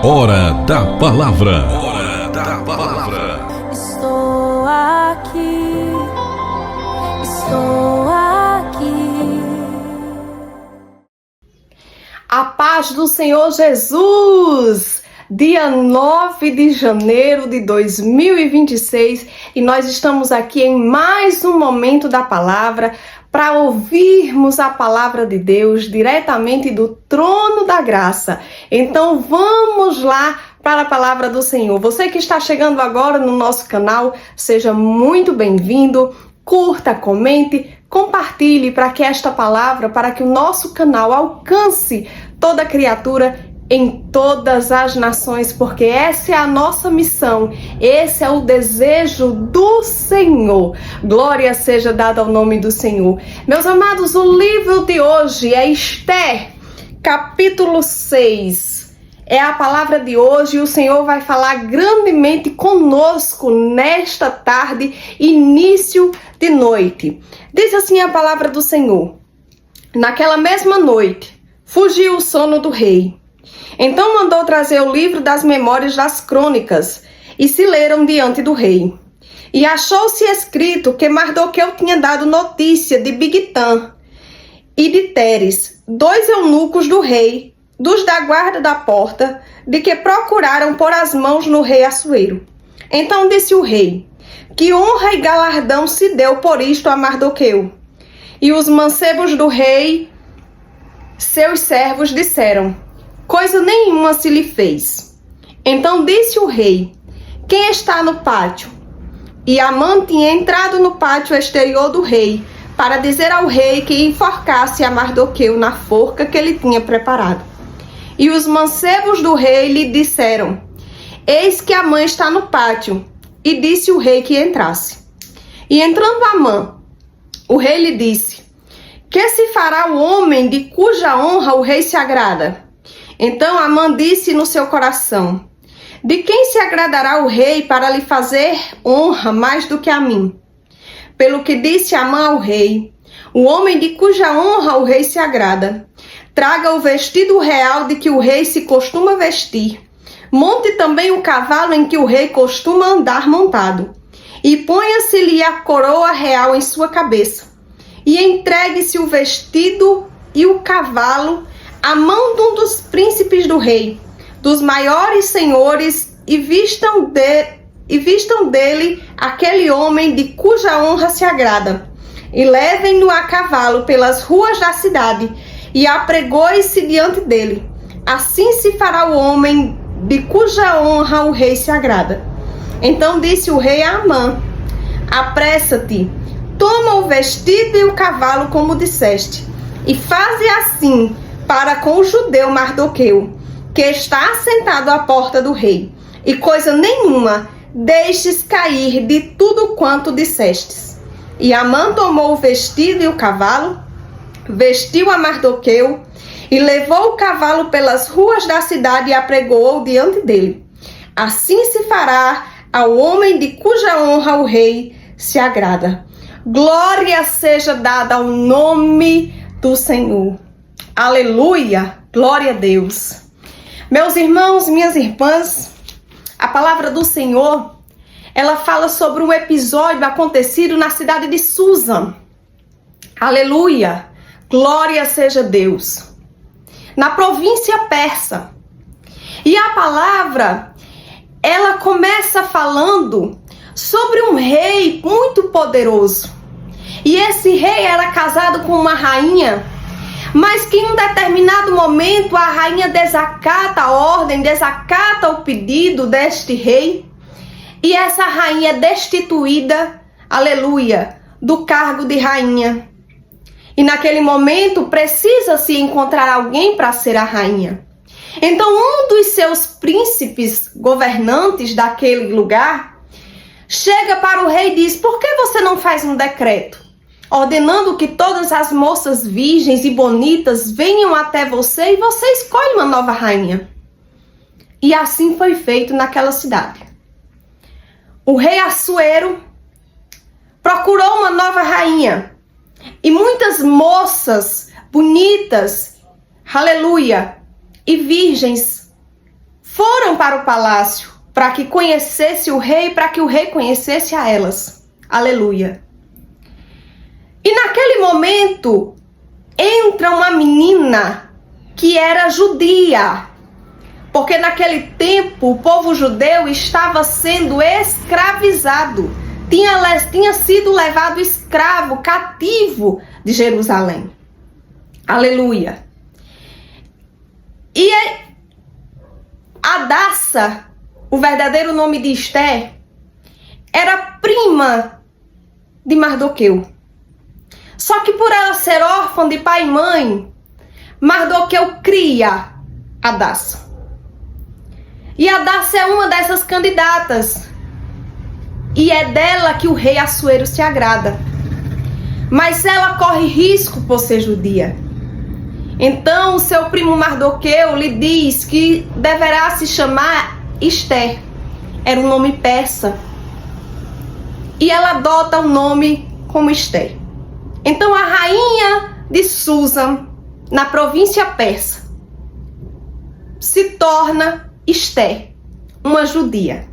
Hora da Palavra. Hora da Palavra. Estou aqui, estou aqui. A paz do Senhor Jesus! Dia 9 de janeiro de 2026 e nós estamos aqui em mais um momento da palavra para ouvirmos a palavra de Deus diretamente do trono da graça. Então vamos lá para a palavra do Senhor. Você que está chegando agora no nosso canal, seja muito bem-vindo. Curta, comente, compartilhe para que esta palavra, para que o nosso canal alcance toda criatura em todas as nações, porque essa é a nossa missão, esse é o desejo do Senhor. Glória seja dada ao nome do Senhor. Meus amados, o livro de hoje é Esther, capítulo 6. É a palavra de hoje e o Senhor vai falar grandemente conosco nesta tarde, início de noite. Diz assim a palavra do Senhor: naquela mesma noite, fugiu o sono do rei. Então mandou trazer o livro das memórias das crônicas e se leram diante do rei. E achou-se escrito que Mardoqueu tinha dado notícia de Bigtã e de Teres, dois eunucos do rei, dos da guarda da porta, de que procuraram pôr as mãos no rei Assuero. Então disse o rei: que honra e galardão se deu por isto a Mardoqueu. E os mancebos do rei, seus servos, disseram: coisa nenhuma se lhe fez. Então disse o rei: quem está no pátio? E Amã tinha entrado no pátio exterior do rei, para dizer ao rei que enforcasse a Mardoqueu na forca que ele tinha preparado. E os mancebos do rei lhe disseram: eis que Amã está no pátio. E disse o rei que entrasse. E entrando Amã, o rei lhe disse: que se fará o homem de cuja honra o rei se agrada? Então Amã disse no seu coração: de quem se agradará o rei para lhe fazer honra mais do que a mim? Pelo que disse Amã ao rei: o homem de cuja honra o rei se agrada, traga o vestido real de que o rei se costuma vestir, monte também o cavalo em que o rei costuma andar montado, e ponha-se-lhe a coroa real em sua cabeça, e entregue-se o vestido e o cavalo à mão de um dos príncipes do rei, dos maiores senhores, e vistam dele aquele homem de cuja honra se agrada, e levem-no a cavalo pelas ruas da cidade, e apregoe-se diante dele. Assim se fará o homem de cuja honra o rei se agrada. Então disse o rei a Amã: apressa-te, toma o vestido e o cavalo como disseste, e faze assim para com o judeu Mardoqueu, que está assentado à porta do rei, e coisa nenhuma deixes cair de tudo quanto dissestes. E Amã tomou o vestido e o cavalo, vestiu a Mardoqueu, e levou o cavalo pelas ruas da cidade e apregou-o diante dele. Assim se fará ao homem de cuja honra o rei se agrada. Glória seja dada ao nome do Senhor. Aleluia! Glória a Deus! Meus irmãos, minhas irmãs, a palavra do Senhor, ela fala sobre um episódio acontecido na cidade de Susa. Aleluia! Glória seja Deus! Na província persa. E a palavra, ela começa falando sobre um rei muito poderoso. E esse rei era casado com uma rainha, mas que em um determinado momento a rainha desacata a ordem, desacata o pedido deste rei, e essa rainha é destituída, aleluia, do cargo de rainha. E naquele momento precisa-se encontrar alguém para ser a rainha. Então um dos seus príncipes governantes daquele lugar chega para o rei e diz: por que você não faz um decreto ordenando que todas as moças virgens e bonitas venham até você e você escolhe uma nova rainha? E assim foi feito naquela cidade. O rei Assuero procurou uma nova rainha. E muitas moças bonitas, aleluia, e virgens foram para o palácio para que conhecesse o rei, para que o rei conhecesse a elas, aleluia. E naquele momento entra uma menina que era judia, porque naquele tempo o povo judeu estava sendo escravizado, tinha sido levado escravo, cativo de Jerusalém. Aleluia. E Hadassa, o verdadeiro nome de Esther, era prima de Mardoqueu. Só que por ela ser órfã de pai e mãe, Mardoqueu cria Hadassa. E Hadassa é uma dessas candidatas. E é dela que o rei Assuero se agrada. Mas ela corre risco por ser judia. Então, o seu primo Mardoqueu lhe diz que deverá se chamar Esther. Era um nome persa. E ela adota o nome como Esther. Então, a rainha de Susa, na província persa, se torna Esther, uma judia.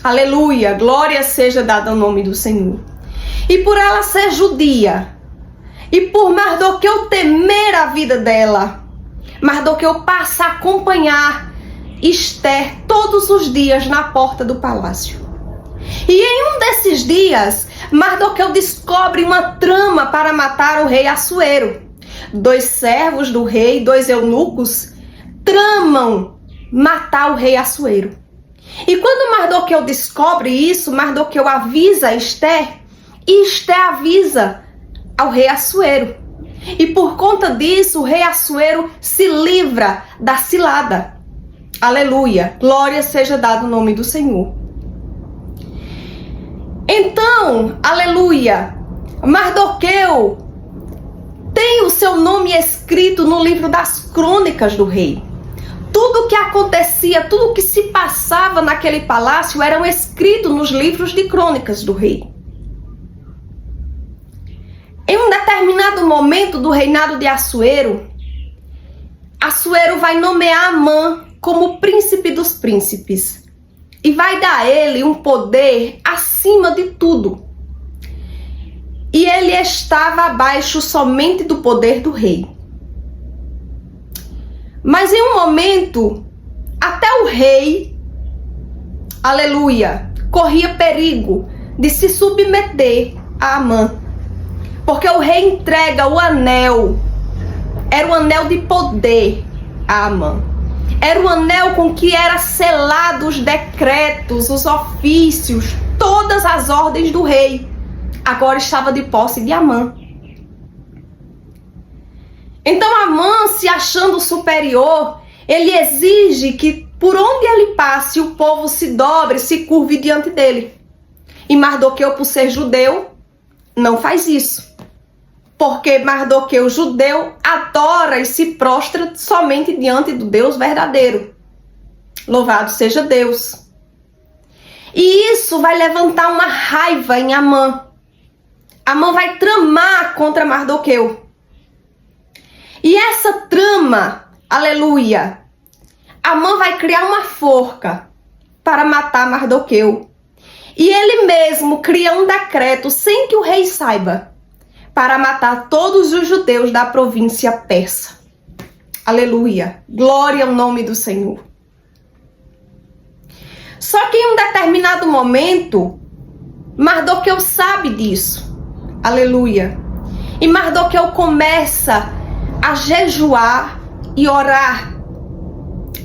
Aleluia, glória seja dada ao nome do Senhor. E por ela ser judia, e por Mardoqueu temer a vida dela, Mardoqueu passa a acompanhar Esther todos os dias na porta do palácio. E em um desses dias, Mardoqueu descobre uma trama para matar o rei Assuero. 2 servos do rei, 2 eunucos, tramam matar o rei Assuero. E quando Mardoqueu descobre isso, Mardoqueu avisa Esther, e Esther avisa ao rei Assuero. E por conta disso, o rei Assuero se livra da cilada. Aleluia, glória seja dado o nome do Senhor. Então, aleluia, Mardoqueu tem o seu nome escrito no livro das crônicas do rei. Tudo o que acontecia, tudo o que se passava naquele palácio eram escritos nos livros de crônicas do rei. Em um determinado momento do reinado de Assuero, Assuero vai nomear Amã como príncipe dos príncipes e vai dar a ele um poder acima de tudo. E ele estava abaixo somente do poder do rei. Mas em um momento, até o rei, aleluia, corria perigo de se submeter a Amã. Porque o rei entrega o anel, era o anel de poder a Amã. Era o anel com que era selado os decretos, os ofícios, todas as ordens do rei. Agora estava de posse de Amã. Então Amã, se achando superior, ele exige que por onde ele passe, o povo se dobre, se curve diante dele. E Mardoqueu, por ser judeu, não faz isso. Porque Mardoqueu, judeu, adora e se prostra somente diante do Deus verdadeiro. Louvado seja Deus. E isso vai levantar uma raiva em Amã. Amã vai tramar contra Mardoqueu. E essa trama, aleluia, Amã vai criar uma forca para matar Mardoqueu. E ele mesmo cria um decreto, sem que o rei saiba, para matar todos os judeus da província persa. Aleluia, glória ao nome do Senhor. Só que em um determinado momento, Mardoqueu sabe disso. Aleluia. E Mardoqueu começa a jejuar e orar.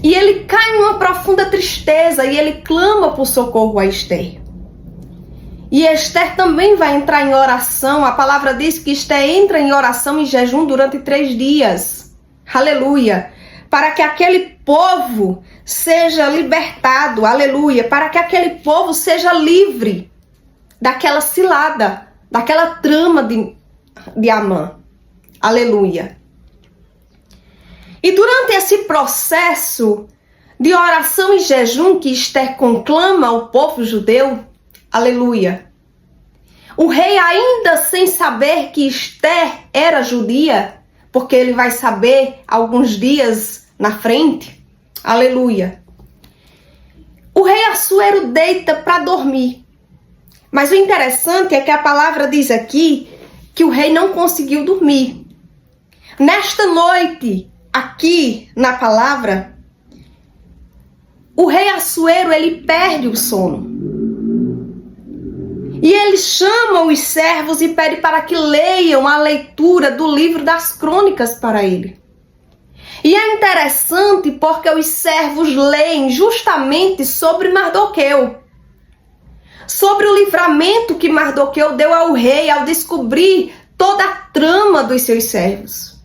E ele cai numa profunda tristeza e ele clama por socorro a Esther. E Esther também vai entrar em oração. A palavra diz que Esther entra em oração e jejum durante 3 dias. Aleluia. Para que aquele povo seja libertado. Aleluia. Para que aquele povo seja livre daquela cilada, daquela trama de Amã. Aleluia. E durante esse processo de oração e jejum que Esther conclama ao povo judeu, aleluia, o rei, ainda sem saber que Esther era judia, porque ele vai saber alguns dias na frente. Aleluia. O rei Assuero deita para dormir. Mas o interessante é que a palavra diz aqui que o rei não conseguiu dormir. Nesta noite, aqui na palavra, o rei Assuero, ele perde o sono. E ele chama os servos e pede para que leiam a leitura do livro das crônicas para ele. E é interessante porque os servos leem justamente sobre Mardoqueu. Sobre o livramento que Mardoqueu deu ao rei ao descobrir toda a trama dos seus servos.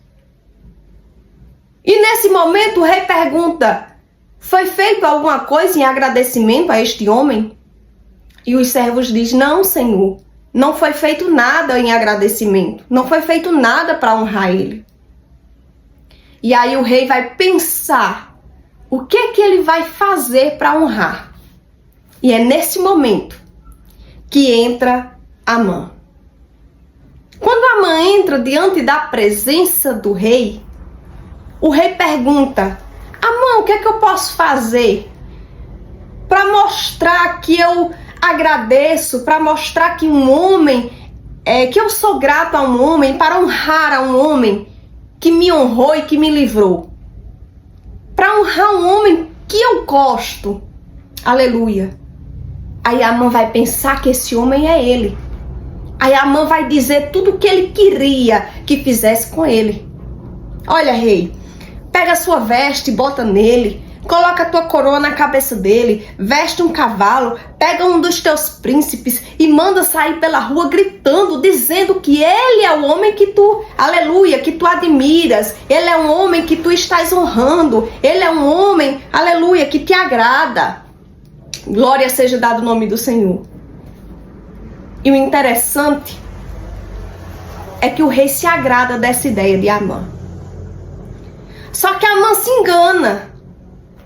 E nesse momento o rei pergunta: foi feito alguma coisa em agradecimento a este homem? E os servos dizem: não, Senhor, não foi feito nada em agradecimento, não foi feito nada para honrar ele. E aí o rei vai pensar o que é que ele vai fazer para honrar. E é nesse momento que entra Amã. Quando Amã entra diante da presença do rei, o rei pergunta: Amã, o que é que eu posso fazer para mostrar que eu agradeço, para mostrar que um homem, que eu sou grato a um homem, para honrar a um homem que me honrou e que me livrou? Para honrar um homem que eu gosto. Aleluia. Aí Amã vai pensar que esse homem é ele. Aí Amã vai dizer tudo o que ele queria que fizesse com ele. Olha, rei, pega a sua veste e bota nele. Coloca a tua coroa na cabeça dele, veste um cavalo, pega um dos teus príncipes e manda sair pela rua gritando, dizendo que ele é o homem que tu, aleluia, que tu admiras. Ele é um homem que tu estás honrando. Ele é um homem, aleluia, que te agrada. Glória seja dado o nome do Senhor. E o interessante é que o rei se agrada dessa ideia de Amã. Só que Amã se engana,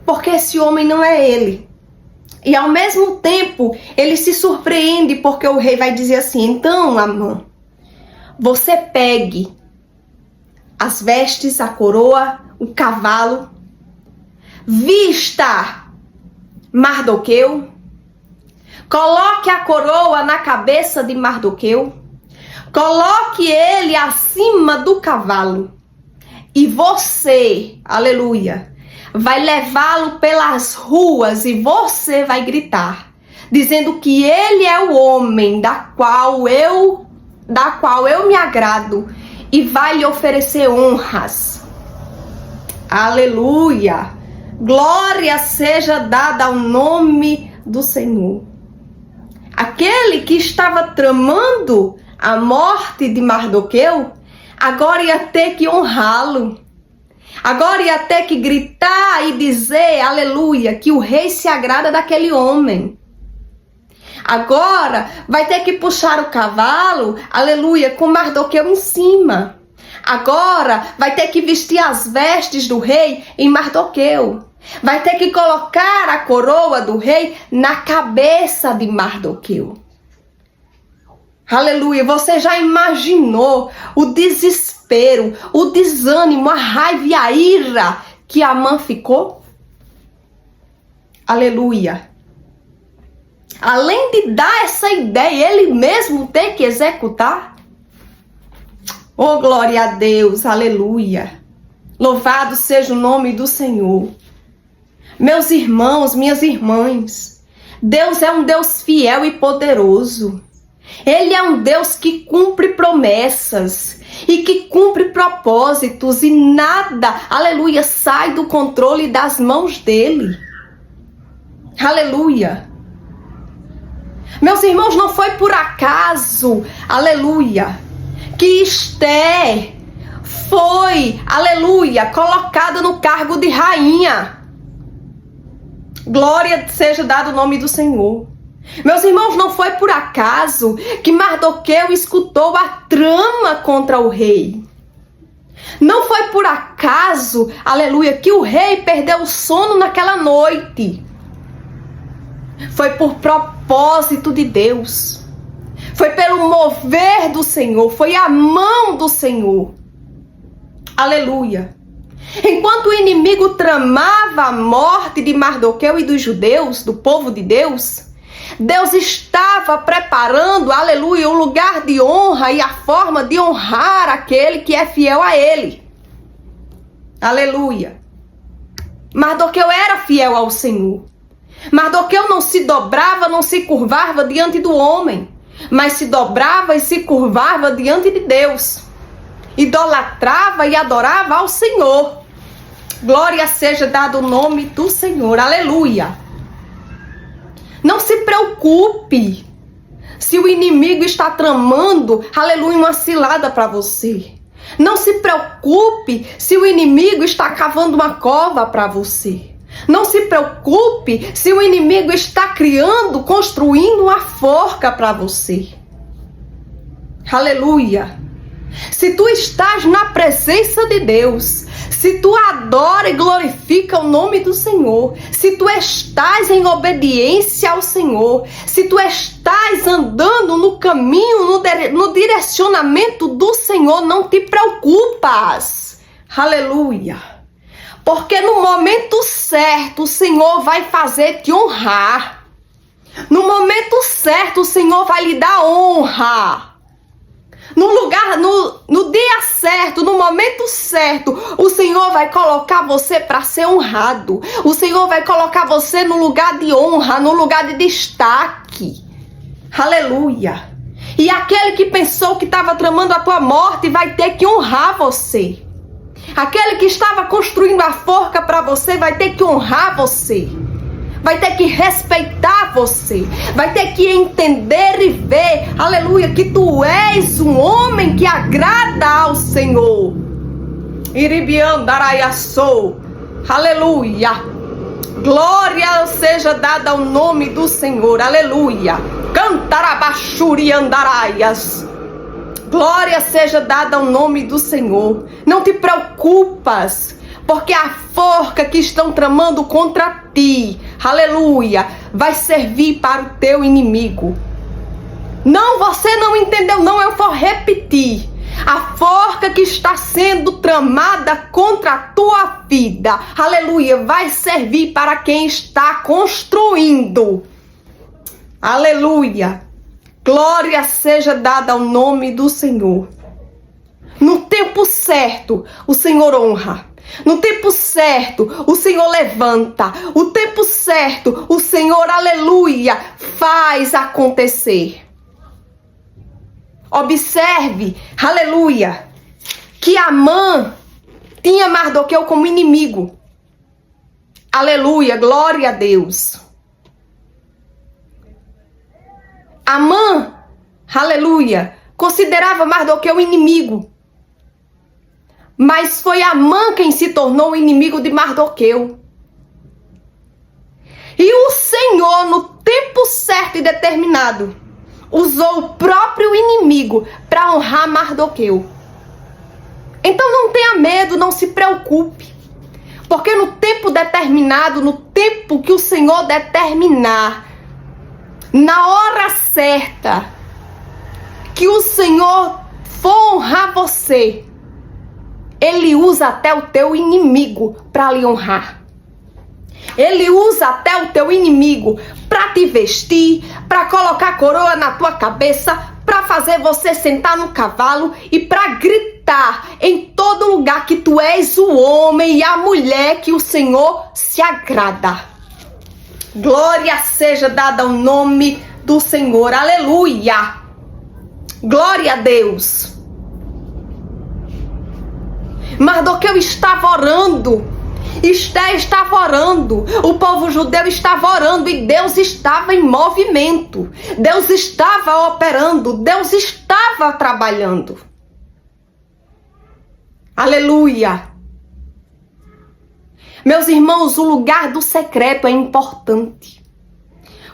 porque esse homem não é ele. E ao mesmo tempo, ele se surpreende, porque o rei vai dizer assim: então, Amã, você pegue as vestes, a coroa, o cavalo, vista Mardoqueu, coloque a coroa na cabeça de Mardoqueu, coloque ele acima do cavalo, e você, aleluia, vai levá-lo pelas ruas e você vai gritar, dizendo que ele é o homem da qual eu me agrado, e vai lhe oferecer honras. Aleluia! Glória seja dada ao nome do Senhor. Aquele que estava tramando a morte de Mardoqueu, agora ia ter que honrá-lo. Agora ia ter que gritar e dizer, aleluia, que o rei se agrada daquele homem. Agora vai ter que puxar o cavalo, aleluia, com Mardoqueu em cima. Agora vai ter que vestir as vestes do rei em Mardoqueu. Vai ter que colocar a coroa do rei na cabeça de Mardoqueu. Aleluia, você já imaginou o desespero, o desânimo, a raiva e a ira que Amã ficou? Aleluia. Além de dar essa ideia, ele mesmo ter que executar. Oh, glória a Deus, aleluia. Louvado seja o nome do Senhor. Meus irmãos, minhas irmãs, Deus é um Deus fiel e poderoso. Ele é um Deus que cumpre promessas e que cumpre propósitos, e nada, aleluia, sai do controle das mãos dele. Aleluia. Meus irmãos, não foi por acaso, aleluia, que Esther foi, aleluia, colocada no cargo de rainha. Glória seja dado o nome do Senhor. Meus irmãos, não foi por acaso que Mardoqueu escutou a trama contra o rei. Não foi por acaso, aleluia, que o rei perdeu o sono naquela noite. Foi por propósito de Deus. Foi pelo mover do Senhor. Foi a mão do Senhor. Aleluia. Enquanto o inimigo tramava a morte de Mardoqueu e dos judeus, do povo de Deus, Deus estava preparando, aleluia, o lugar de honra e a forma de honrar aquele que é fiel a ele. Aleluia. Mardoqueu era fiel ao Senhor. Mardoqueu não se dobrava, não se curvava diante do homem, mas se dobrava e se curvava diante de Deus. Idolatrava e adorava ao Senhor. Glória seja dado o nome do Senhor. Aleluia. Não se preocupe se o inimigo está tramando, aleluia, uma cilada para você. Não se preocupe se o inimigo está cavando uma cova para você. Não se preocupe se o inimigo está criando, construindo uma forca para você. Aleluia. Se tu estás na presença de Deus, se tu adora e glorifica o nome do Senhor, se tu estás em obediência ao Senhor, se tu estás andando no caminho, no direcionamento do Senhor, não te preocupas. Aleluia. Porque no momento certo o Senhor vai fazer te honrar. No momento certo o Senhor vai lhe dar honra. No dia certo, no momento certo, o Senhor vai colocar você para ser honrado. O Senhor vai colocar você no lugar de honra, no lugar de destaque. Aleluia. E aquele que pensou que estava tramando a tua morte vai ter que honrar você. Aquele que estava construindo a forca para você vai ter que honrar você. Vai ter que respeitar você. Vai ter que entender e ver, aleluia, que tu és um homem que agrada ao Senhor. Iribiandaraiaçou. Aleluia. Glória seja dada ao nome do Senhor. Aleluia. Cantarabachuriandaraias. Glória seja dada ao nome do Senhor. Não te preocupas, porque a forca que estão tramando contra ti, aleluia, vai servir para o teu inimigo. Não, você não entendeu, não, eu vou repetir. A forca que está sendo tramada contra a tua vida, aleluia, vai servir para quem está construindo. Aleluia. Glória seja dada ao nome do Senhor. No tempo certo, o Senhor honra. No tempo certo, o Senhor levanta. O tempo certo, o Senhor, aleluia, faz acontecer. Observe, aleluia, que Amã tinha Mardoqueu como inimigo. Aleluia, glória a Deus. Amã, aleluia, considerava Mardoqueu inimigo. Mas foi Amã quem se tornou inimigo de Mardoqueu. E o Senhor, no tempo certo e determinado, usou o próprio inimigo para honrar Mardoqueu. Então não tenha medo, não se preocupe. Porque no tempo determinado, no tempo que o Senhor determinar, na hora certa, que o Senhor for honrar você, Ele usa até o teu inimigo para lhe honrar. Ele usa até o teu inimigo para te vestir, para colocar coroa na tua cabeça, para fazer você sentar no cavalo e para gritar em todo lugar que tu és o homem e a mulher que o Senhor se agrada. Glória seja dada ao nome do Senhor. Aleluia. Glória a Deus. Mardoqueu estava orando. Esté estava orando. O povo judeu estava orando e Deus estava em movimento. Deus estava operando. Deus estava trabalhando. Aleluia. Meus irmãos, o lugar do secreto é importante.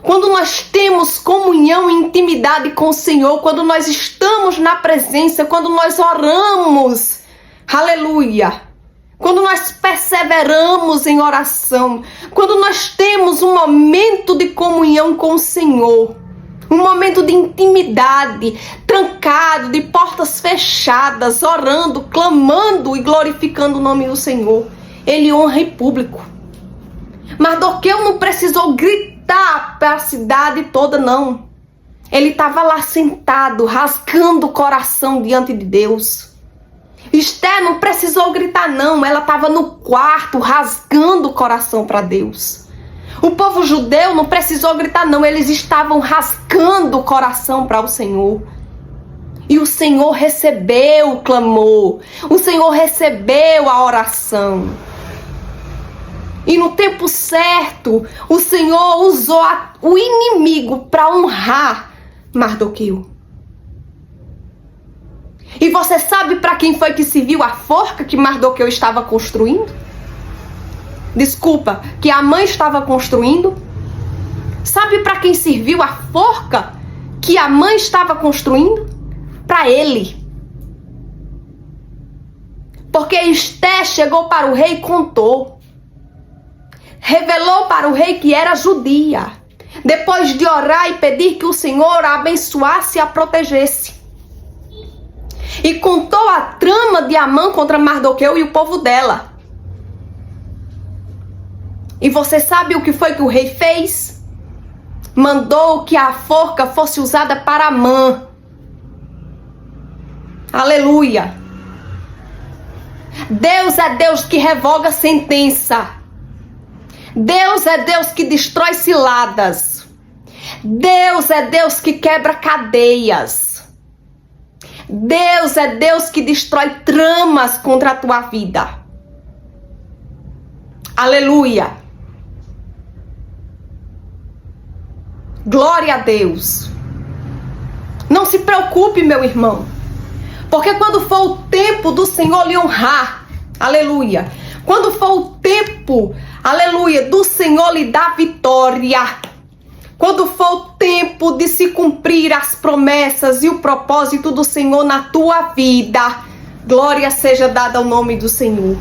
Quando nós temos comunhão e intimidade com o Senhor, quando nós estamos na presença, quando nós oramos, aleluia, quando nós perseveramos em oração, quando nós temos um momento de comunhão com o Senhor, Um momento de intimidade, trancado, de portas fechadas, orando, clamando e glorificando o nome do Senhor. Ele honra em público. Mardoqueu não precisou gritar para a cidade toda, não. Ele estava lá sentado, rasgando o coração diante de Deus. Esther não precisou gritar, não. Ela estava no quarto, rasgando o coração para Deus. O povo judeu não precisou gritar, não. Eles estavam rasgando o coração para o Senhor. E o Senhor recebeu o clamor. O Senhor recebeu a oração. E no tempo certo, o Senhor usou o inimigo para honrar Mardoqueu. E você sabe para quem foi que se viu a forca que Mardoqueu estava construindo? Desculpa, que a mãe estava construindo? Sabe para quem serviu a forca que a mãe estava construindo? Para ele. Porque Esther chegou para o rei e contou. Revelou para o rei que era judia. Depois de orar e pedir que o Senhor a abençoasse e a protegesse. E contou a trama de Amã contra Mardoqueu e o povo dela. E você sabe o que foi que o rei fez? Mandou que a forca fosse usada para Amã. Aleluia. Deus é Deus que revoga sentença. Deus é Deus que destrói ciladas. Deus é Deus que quebra cadeias. Deus é Deus que destrói tramas contra a tua vida. Aleluia. Glória a Deus. Não se preocupe, meu irmão. Porque quando for o tempo do Senhor lhe honrar, aleluia. Quando for o tempo, aleluia, do Senhor lhe dar vitória. Quando for o tempo de se cumprir as promessas e o propósito do Senhor na tua vida, glória seja dada ao nome do Senhor.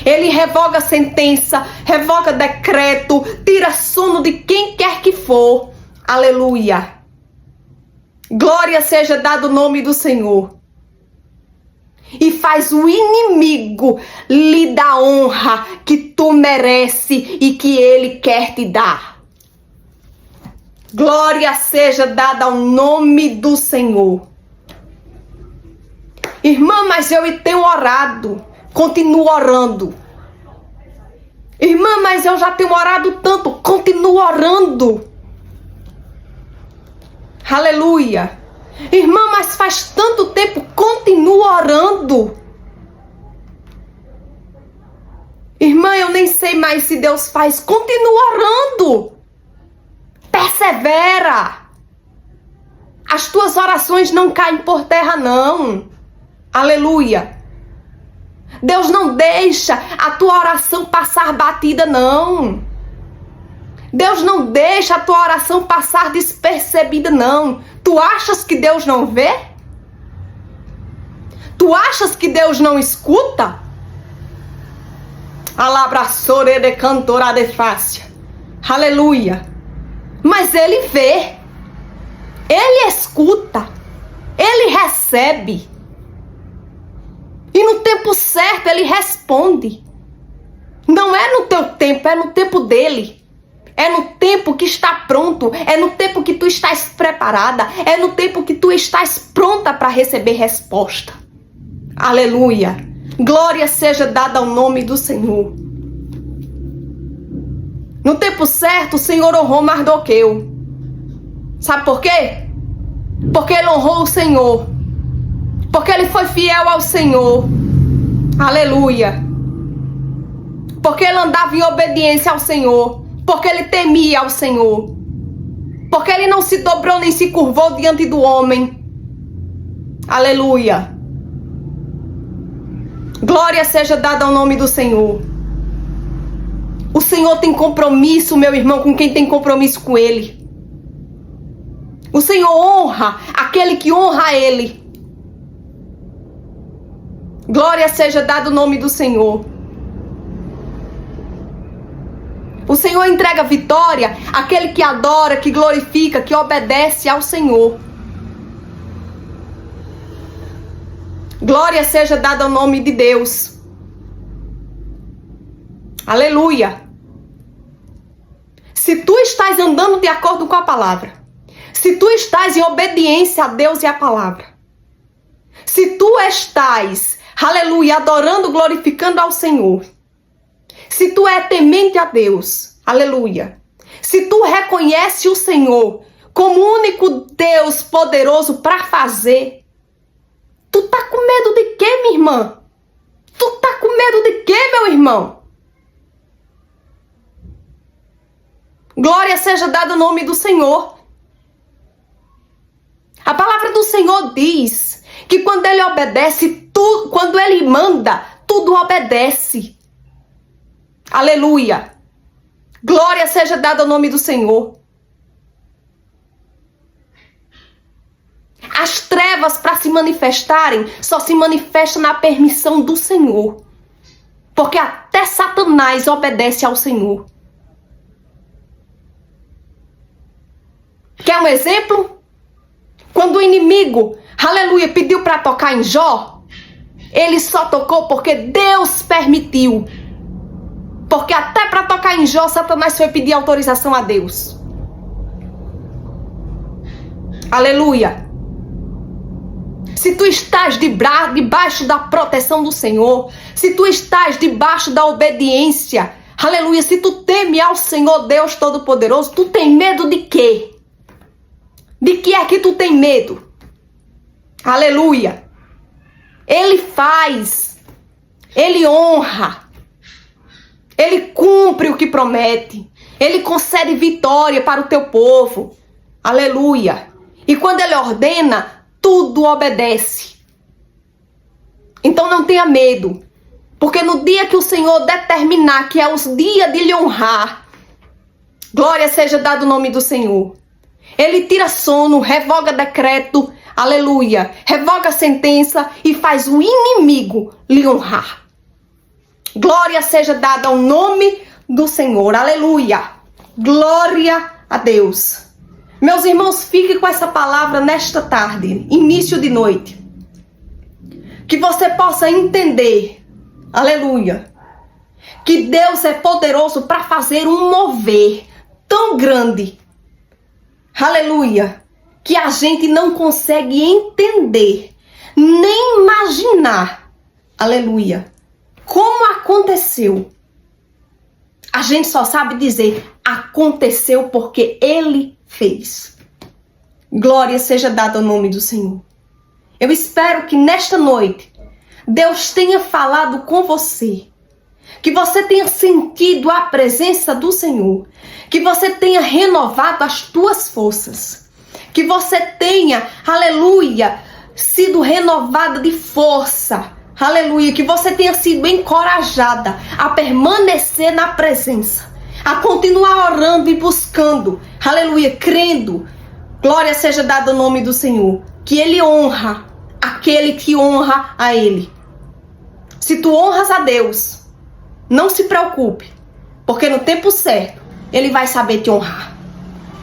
Ele revoga sentença, revoga decreto, tira sono de quem quer que for. Aleluia. Glória seja dada ao nome do Senhor. E faz o inimigo lhe dar honra que tu merece e que ele quer te dar. Glória seja dada ao nome do Senhor. Irmã, mas eu tenho orado. Continuo orando. Irmã, mas eu já tenho orado tanto. Continuo orando. Aleluia. Irmã, mas faz tanto tempo. Continuo orando. Irmã, eu nem sei mais se Deus faz. Continua orando. Persevera. As tuas orações não caem por terra, não. Aleluia. Deus não deixa a tua oração passar batida, não. Deus não deixa a tua oração passar despercebida, não. Tu achas que Deus não vê? Tu achas que Deus não escuta? Alabraçore de cantora de fácia. Aleluia. Mas Ele vê. Ele escuta. Ele recebe. E no tempo certo Ele responde. Não é no teu tempo, é no tempo dEle. É no tempo que está pronto. É no tempo que tu estás preparada. É no tempo que tu estás pronta para receber resposta. Aleluia. Glória seja dada ao nome do Senhor. No tempo certo, o Senhor honrou Mardoqueu. Sabe por quê? Porque ele honrou o Senhor. Porque ele foi fiel ao Senhor. Aleluia. Porque ele andava em obediência ao Senhor. Porque ele temia ao Senhor. Porque ele não se dobrou nem se curvou diante do homem. Aleluia. Glória seja dada ao nome do Senhor. O Senhor tem compromisso, meu irmão, com quem tem compromisso com Ele. O Senhor honra aquele que honra a Ele. Glória seja dado o nome do Senhor. O Senhor entrega vitória àquele que adora, que glorifica, que obedece ao Senhor. Glória seja dada ao nome de Deus. Aleluia. Se tu estás andando de acordo com a palavra, se tu estás em obediência a Deus e à palavra, se tu estás, aleluia, adorando, glorificando ao Senhor, se tu é temente a Deus, aleluia, se tu reconhece o Senhor como o único Deus poderoso para fazer, tu tá com medo de quê, minha irmã? Tu tá com medo de quê, meu irmão? Glória seja dada ao nome do Senhor. A palavra do Senhor diz que quando Ele obedece, quando Ele manda, tudo obedece. Aleluia. Glória seja dada ao nome do Senhor. As trevas, para se manifestarem, só se manifestam na permissão do Senhor. Porque até Satanás obedece ao Senhor. Quer um exemplo? Quando o inimigo, aleluia, pediu para tocar em Jó, ele só tocou porque Deus permitiu. Porque até para tocar em Jó, Satanás foi pedir autorização a Deus. Aleluia. Se tu estás debaixo da proteção do Senhor, se tu estás debaixo da obediência, aleluia, se tu teme ao Senhor Deus Todo-Poderoso, tu tem medo de quê? De que é que tu tem medo? Aleluia. Ele faz, Ele honra, Ele cumpre o que promete, Ele concede vitória para o teu povo. Aleluia. E quando Ele ordena, tudo obedece. Então não tenha medo, porque no dia que o Senhor determinar que é o dia de lhe honrar, glória seja dado o nome do Senhor. Ele tira sono, revoga decreto, aleluia, revoga sentença e faz o inimigo lhe honrar. Glória seja dada ao nome do Senhor, aleluia. Glória a Deus. Meus irmãos, fiquem com essa palavra nesta tarde, início de noite. Que você possa entender, aleluia, que Deus é poderoso para fazer um mover tão grande, aleluia, que a gente não consegue entender, nem imaginar, aleluia, como aconteceu. A gente só sabe dizer, aconteceu porque Ele fez. Glória seja dada ao nome do Senhor. Eu espero que nesta noite, Deus tenha falado com você, que você tenha sentido a presença do Senhor, que você tenha renovado as tuas forças, que você tenha, aleluia, sido renovada de força, aleluia, que você tenha sido encorajada a permanecer na presença, a continuar orando e buscando, aleluia, crendo, glória seja dada ao nome do Senhor, que Ele honra aquele que honra a Ele. Se tu honras a Deus, não se preocupe, porque no tempo certo, Ele vai saber te honrar.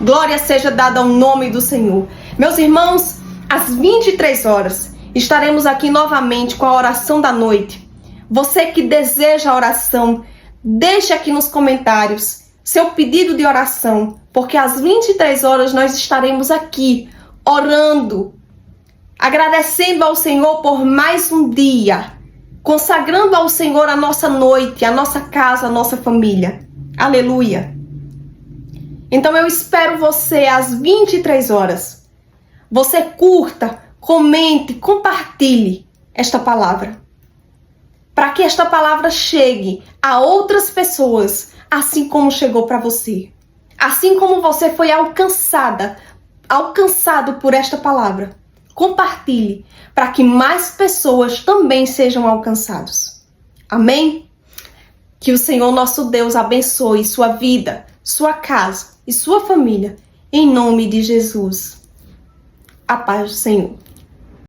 Glória seja dada ao nome do Senhor. Meus irmãos, às 23 horas, estaremos aqui novamente com a oração da noite. Você que deseja a oração, deixe aqui nos comentários seu pedido de oração, porque às 23 horas nós estaremos aqui orando, agradecendo ao Senhor por mais um dia, consagrando ao Senhor a nossa noite, a nossa casa, a nossa família. Aleluia. Então eu espero você às 23 horas. Você curta, comente, compartilhe esta palavra, para que esta palavra chegue a outras pessoas, assim como chegou para você. Assim como você foi alcançado por esta palavra. Compartilhe, para que mais pessoas também sejam alcançados. Amém? Que o Senhor nosso Deus abençoe sua vida, sua casa e sua família, em nome de Jesus. A paz do Senhor.